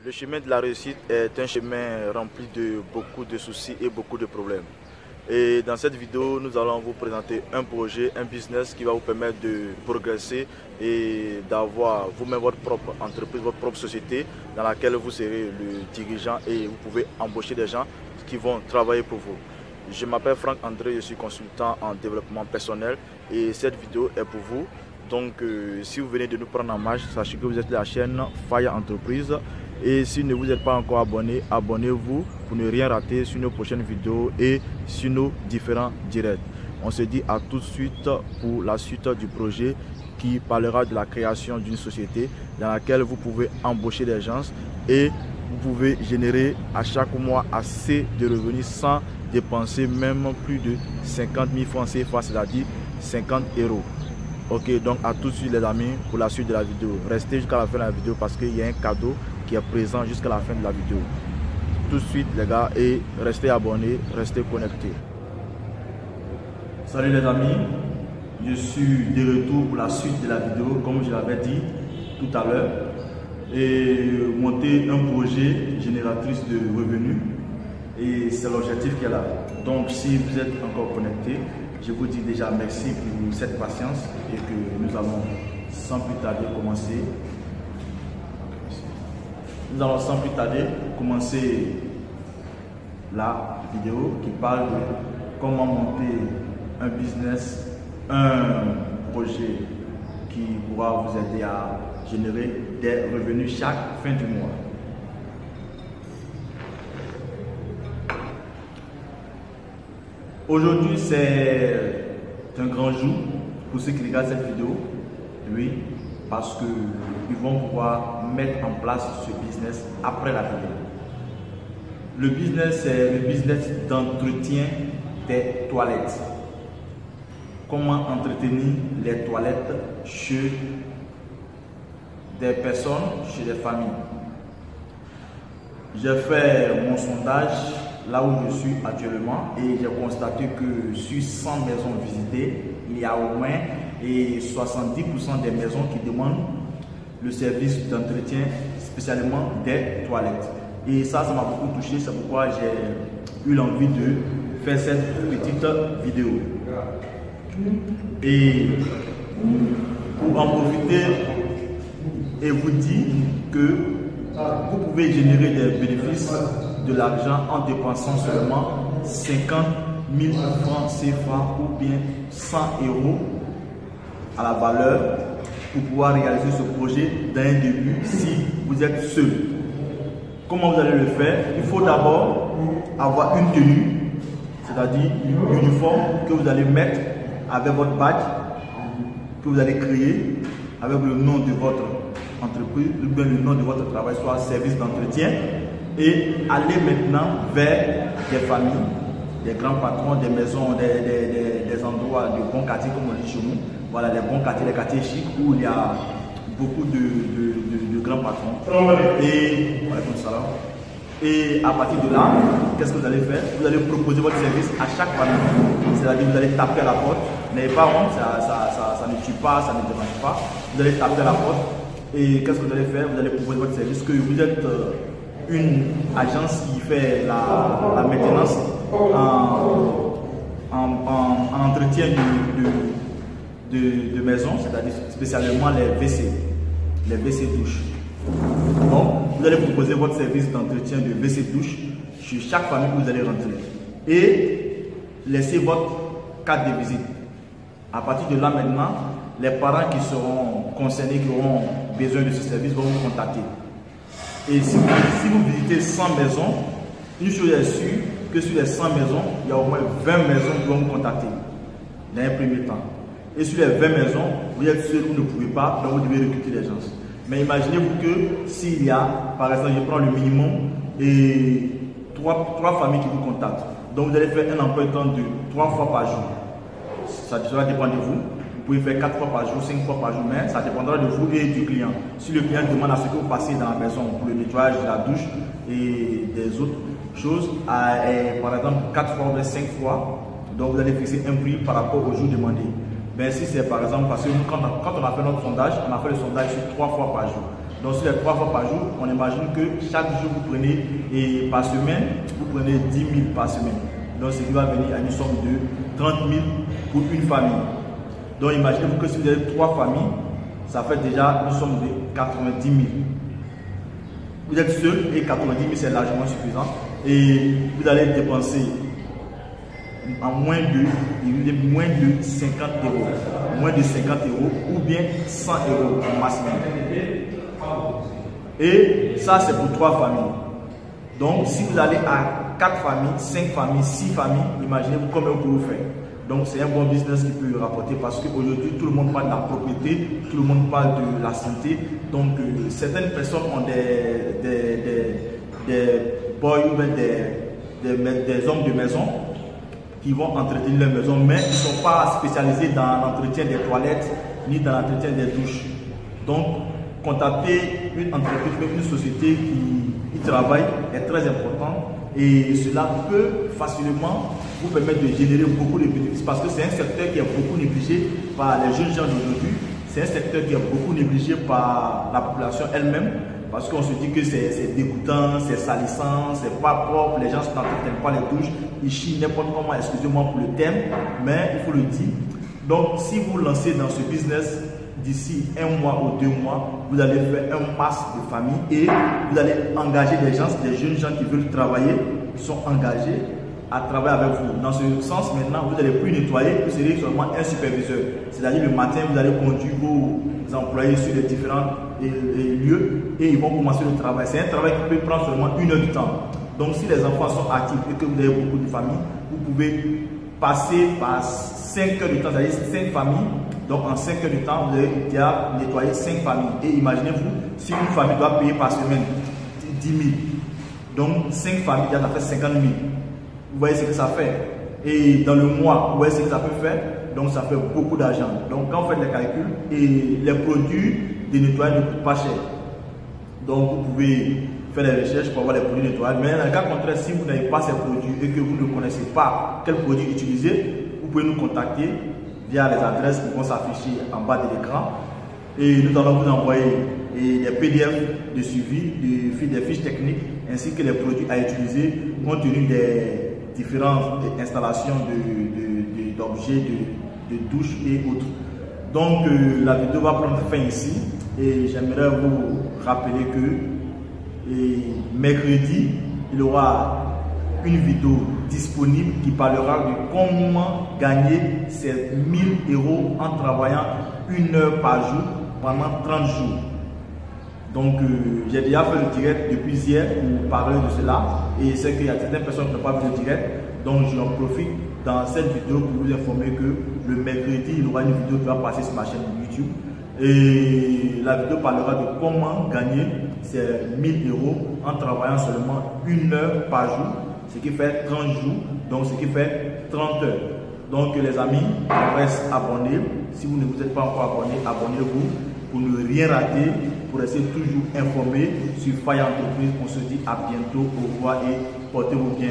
Le chemin de la réussite est un chemin rempli de beaucoup de soucis et beaucoup de problèmes. Et dans cette vidéo, nous allons vous présenter un projet, un business qui va vous permettre de progresser et d'avoir vous-même votre propre entreprise, votre propre société dans laquelle vous serez le dirigeant et vous pouvez embaucher des gens qui vont travailler pour vous. Je m'appelle Franck André, je suis consultant en développement personnel et cette vidéo est pour vous. Donc si vous venez de nous prendre en marche, sachez que vous êtes la chaîne Fire Entreprise. Et si ne vous êtes pas encore abonné, abonnez-vous pour ne rien rater sur nos prochaines vidéos et sur nos différents directs. On se dit à tout de suite pour la suite du projet qui parlera de la création d'une société dans laquelle vous pouvez embaucher des gens et vous pouvez générer à chaque mois assez de revenus sans dépenser même plus de 50 000 francs CFA, c'est-à-dire 50 €. Ok, donc à tout de suite les amis pour la suite de la vidéo. Restez jusqu'à la fin de la vidéo parce qu'il y a un cadeau qui est présent jusqu'à la fin de la vidéo. Tout de suite les gars, et restez abonnés, restez connectés. Salut les amis, je suis de retour pour la suite de la vidéo comme je l'avais dit tout à l'heure, et monter un projet génératrice de revenus, et c'est l'objectif qui est là. Donc si vous êtes encore connectés, je vous dis déjà merci pour cette patience et que nous allons sans plus tarder commencer. Nous allons sans plus tarder commencer la vidéo qui parle de comment monter un business, un projet qui pourra vous aider à générer des revenus chaque fin du mois. Aujourd'hui, c'est un grand jour pour ceux qui regardent cette vidéo, oui, parce qu'ils vont pouvoir mettre en place ce business après la vidéo. Le business, c'est le business d'entretien des toilettes. Comment entretenir les toilettes chez des personnes, chez des familles. J'ai fait mon sondage là où je suis actuellement et j'ai constaté que sur 100 maisons visitées, il y a au moins 70% des maisons qui demandent le service d'entretien spécialement des toilettes. Et ça m'a beaucoup touché, c'est pourquoi j'ai eu l'envie de faire cette petite vidéo. Et pour en profiter et vous dire que vous pouvez générer des bénéfices, de l'argent en dépensant seulement 50 000 francs CFA ou bien 100 € à la valeur pour pouvoir réaliser ce projet d'un début si vous êtes seul. Comment vous allez le faire? Il faut d'abord avoir une tenue, c'est-à-dire une uniforme que vous allez mettre avec votre badge, que vous allez créer avec le nom de votre entreprise, ou bien le nom de votre travail, soit service d'entretien. Et aller maintenant vers des familles, des grands patrons, des maisons, des endroits de bons quartiers comme on dit chez nous. Voilà, les bons quartiers, les quartiers chics où il y a beaucoup de grands patrons. Et, et à partir de là, qu'est-ce que vous allez faire? Vous allez proposer votre service à chaque famille. C'est-à-dire vous allez taper à la porte. N'ayez pas honte, ça ne tue pas, ça ne dérange pas. Vous allez taper à la porte. Et qu'est-ce que vous allez faire? Vous allez proposer votre service, que vous êtes une agence qui fait la maintenance en entretien de maison, c'est-à-dire spécialement les WC douches. Donc, vous allez proposer votre service d'entretien de WC douche sur chaque famille où vous allez rentrer et laisser votre carte de visite. À partir de là maintenant, les parents qui seront concernés, qui auront besoin de ce service vont vous contacter. Et si vous visitez 100 maisons, une chose est sûre, que sur les 100 maisons, il y a au moins 20 maisons qui vont vous contacter dans un premier temps. Et sur les 20 maisons, vous êtes seul, vous ne pouvez pas, donc vous devez recruter les gens. Mais imaginez-vous que s'il y a, par exemple, je prends le minimum, et 3 familles qui vous contactent. Donc vous allez faire un emploi de temps de 3 fois par jour. Ça dépend de vous. Vous pouvez faire 4 fois par jour, 5 fois par jour, mais ça dépendra de vous et du client. Si le client demande à ce que vous passiez dans la maison pour le nettoyage de la douche et des autres choses, par exemple 4 fois ou 5 fois, donc vous allez fixer un prix par rapport au jour demandé. Mais si c'est par exemple, parce que nous, quand on a fait notre sondage, on a fait le sondage sur 3 fois par jour. Donc sur les 3 fois par jour, on imagine que chaque jour vous prenez, et par semaine, vous prenez 10 000 par semaine. Donc ce qui va venir à une somme de 30 000 pour une famille. Donc imaginez-vous que si vous avez 3 familles, ça fait déjà une somme de 90 000. Vous êtes seul et 90 000 c'est largement suffisant. Et vous allez dépenser en moins de 50 euros. Moins de 50 euros ou bien 100 euros au maximum. Et ça c'est pour 3 familles. Donc si vous allez à 4 familles, 5 familles, 6 familles, imaginez-vous combien vous pouvez faire. Donc c'est un bon business qui peut rapporter parce qu'aujourd'hui tout le monde parle de la propriété, tout le monde parle de la santé. Donc certaines personnes ont des boys ou des hommes de maison qui vont entretenir leur maison, mais ils ne sont pas spécialisés dans l'entretien des toilettes ni dans l'entretien des douches. Donc contacter une entreprise, une société qui travaille est très important et cela peut facilement vous permettre de générer beaucoup de bénéfices parce que c'est un secteur qui est beaucoup négligé par les jeunes gens d'aujourd'hui. C'est un secteur qui est beaucoup négligé par la population elle-même parce qu'on se dit que c'est dégoûtant, c'est salissant, c'est pas propre, les gens n'entretiennent pas les douches, ils chient n'importe comment, excusez-moi pour le terme, mais il faut le dire. Donc si vous lancez dans ce business, d'ici 1 mois ou 2 mois, vous allez faire un masse de famille et vous allez engager des gens, des jeunes gens qui veulent travailler, qui sont engagés à travailler avec vous. Dans ce sens, maintenant, vous n'allez plus nettoyer, vous serez seulement un superviseur. C'est-à-dire le matin, vous allez conduire vos employés sur les différents lieux et ils vont commencer le travail. C'est un travail qui peut prendre seulement 1 heure du temps. Donc si les enfants sont actifs et que vous avez beaucoup de familles, vous pouvez passer par 5 heures de temps, c'est-à-dire 5 familles. Donc en 5 heures de temps, vous avez déjà nettoyé 5 familles. Et imaginez-vous, si une famille doit payer par semaine 10 000, donc 5 familles, ça fait 50 000. Vous voyez ce que ça fait. Et dans le mois, vous voyez ce que ça peut faire. Donc ça fait beaucoup d'argent. Donc quand vous faites les calculs, et les produits de nettoyage ne coûtent pas cher. Donc vous pouvez faire des recherches pour avoir les produits de nettoyage. Mais dans le cas contraire, si vous n'avez pas ces produits et que vous ne connaissez pas quels produits utiliser, vous pouvez nous contacter via les adresses qui vont s'afficher en bas de l'écran. Et nous allons vous envoyer des PDF de suivi, des fiches techniques, ainsi que les produits à utiliser compte tenu des différentes installations d'objets, de douche et autres. Donc la vidéo va prendre fin ici et j'aimerais vous rappeler que mercredi, il y aura une vidéo disponible qui parlera de comment gagner ces 1000 € en travaillant 1 heure par jour pendant 30 jours. Donc j'ai déjà fait le direct depuis hier pour parler de cela et c'est qu'il y a certaines personnes qui n'ont pas vu le direct, donc j'en profite dans cette vidéo pour vous informer que le mercredi il y aura une vidéo qui va passer sur ma chaîne YouTube et la vidéo parlera de comment gagner ces 1000 € en travaillant seulement 1 heure par jour, ce qui fait 30 jours, donc ce qui fait 30 heures. Donc les amis, on reste abonnés. Si vous ne vous êtes pas encore abonné, abonnez-vous pour ne rien rater, pour rester toujours informé sur Faya Entreprise. On se dit à bientôt, au revoir et portez-vous bien.